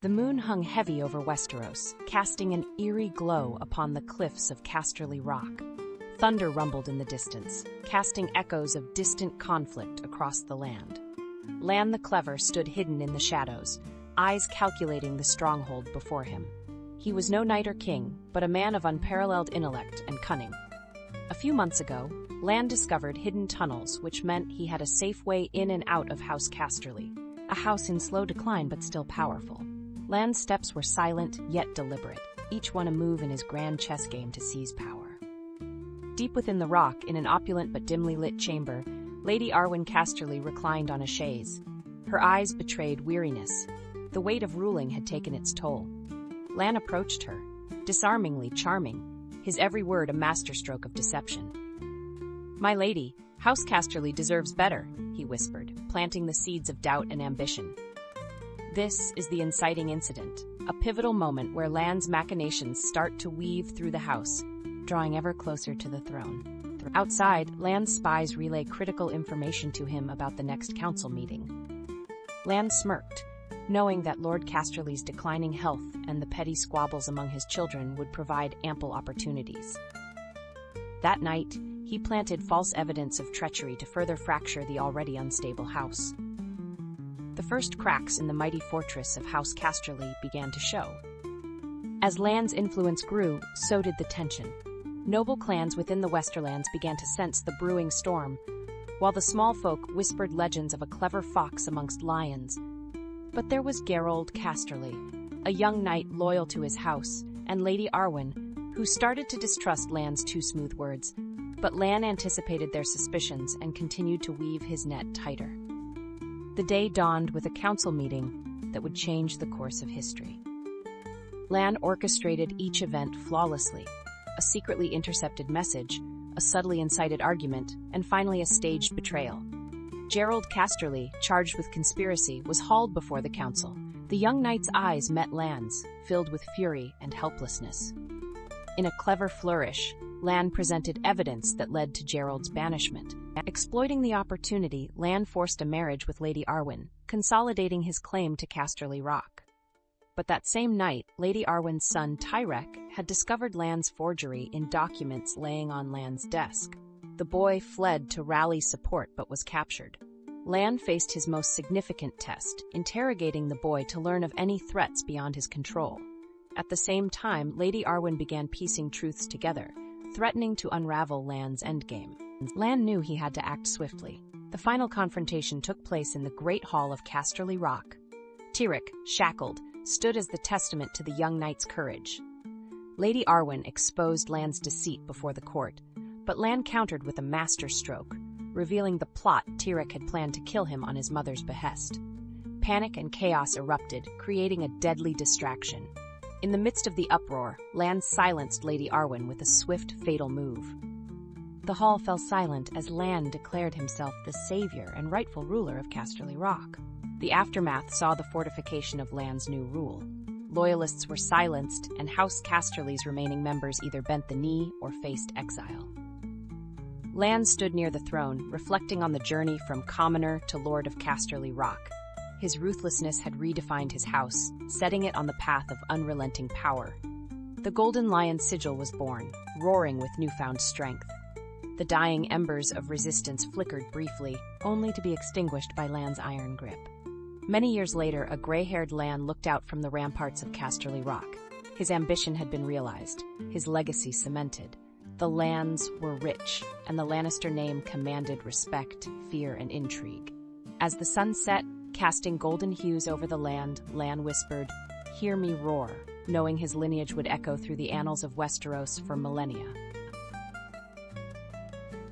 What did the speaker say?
The moon hung heavy over Westeros, casting an eerie glow upon the cliffs of Casterly Rock. Thunder rumbled in the distance, casting echoes of distant conflict across the land. Lann the Clever stood hidden in the shadows, eyes calculating the stronghold before him. He was no knight or king, but a man of unparalleled intellect and cunning. A few months ago, Lann discovered hidden tunnels, which meant he had a safe way in and out of House Casterly, a house in slow decline but still powerful. Lann's steps were silent yet deliberate, each one a move in his grand chess game to seize power. Deep within the rock, in an opulent but dimly lit chamber, Lady Arwen Casterly reclined on a chaise. Her eyes betrayed weariness. The weight of ruling had taken its toll. Lann approached her, disarmingly charming, his every word a masterstroke of deception. "My lady, House Casterly deserves better," he whispered, planting the seeds of doubt and ambition. This is the inciting incident, a pivotal moment where Lann's machinations start to weave through the house, drawing ever closer to the throne. Outside, Lann's spies relay critical information to him about the next council meeting. Lann smirked, knowing that Lord Casterly's declining health and the petty squabbles among his children would provide ample opportunities. That night, he planted false evidence of treachery to further fracture the already unstable house. The first cracks in the mighty fortress of House Casterly began to show. As Lann's influence grew, so did the tension. Noble clans within the Westerlands began to sense the brewing storm, while the small folk whispered legends of a clever fox amongst lions. But there was Gerald Casterly, a young knight loyal to his house, and Lady Arwen, who started to distrust Lann's too smooth words. But Lann anticipated their suspicions and continued to weave his net tighter. The day dawned with a council meeting that would change the course of history. Lann orchestrated each event flawlessly, a secretly intercepted message, a subtly incited argument, and finally a staged betrayal. Gerald Casterly, charged with conspiracy, was hauled before the council. The young knight's eyes met Lann's, filled with fury and helplessness. In a clever flourish, Lann presented evidence that led to Gerald's banishment. Exploiting the opportunity, Lann forced a marriage with Lady Arwen, consolidating his claim to Casterly Rock. But that same night, Lady Arwen's son Tyrek had discovered Lann's forgery in documents laying on Lann's desk. The boy fled to rally support but was captured. Lann faced his most significant test, interrogating the boy to learn of any threats beyond his control. At the same time, Lady Arwen began piecing truths together, threatening to unravel Lann's endgame. Lann knew he had to act swiftly. The final confrontation took place in the Great Hall of Casterly Rock. Tyrek, shackled, stood as the testament to the young knight's courage. Lady Arwen exposed Lann's deceit before the court, but Lann countered with a masterstroke, revealing the plot Tyrek had planned to kill him on his mother's behest. Panic and chaos erupted, creating a deadly distraction. In the midst of the uproar, Lann silenced Lady Arwen with a swift, fatal move. The hall fell silent as Lann declared himself the savior and rightful ruler of Casterly Rock. The aftermath saw the fortification of Lann's new rule. Loyalists were silenced, and House Casterly's remaining members either bent the knee or faced exile. Lann stood near the throne, reflecting on the journey from commoner to Lord of Casterly Rock. His ruthlessness had redefined his house, setting it on the path of unrelenting power. The Golden Lion sigil was born, roaring with newfound strength. The dying embers of resistance flickered briefly, only to be extinguished by Lann's iron grip. Many years later, a gray-haired Lann looked out from the ramparts of Casterly Rock. His ambition had been realized, his legacy cemented. The lands were rich, and the Lannister name commanded respect, fear, and intrigue. As the sun set, casting golden hues over the land, Lann whispered, "Hear me roar," knowing his lineage would echo through the annals of Westeros for millennia.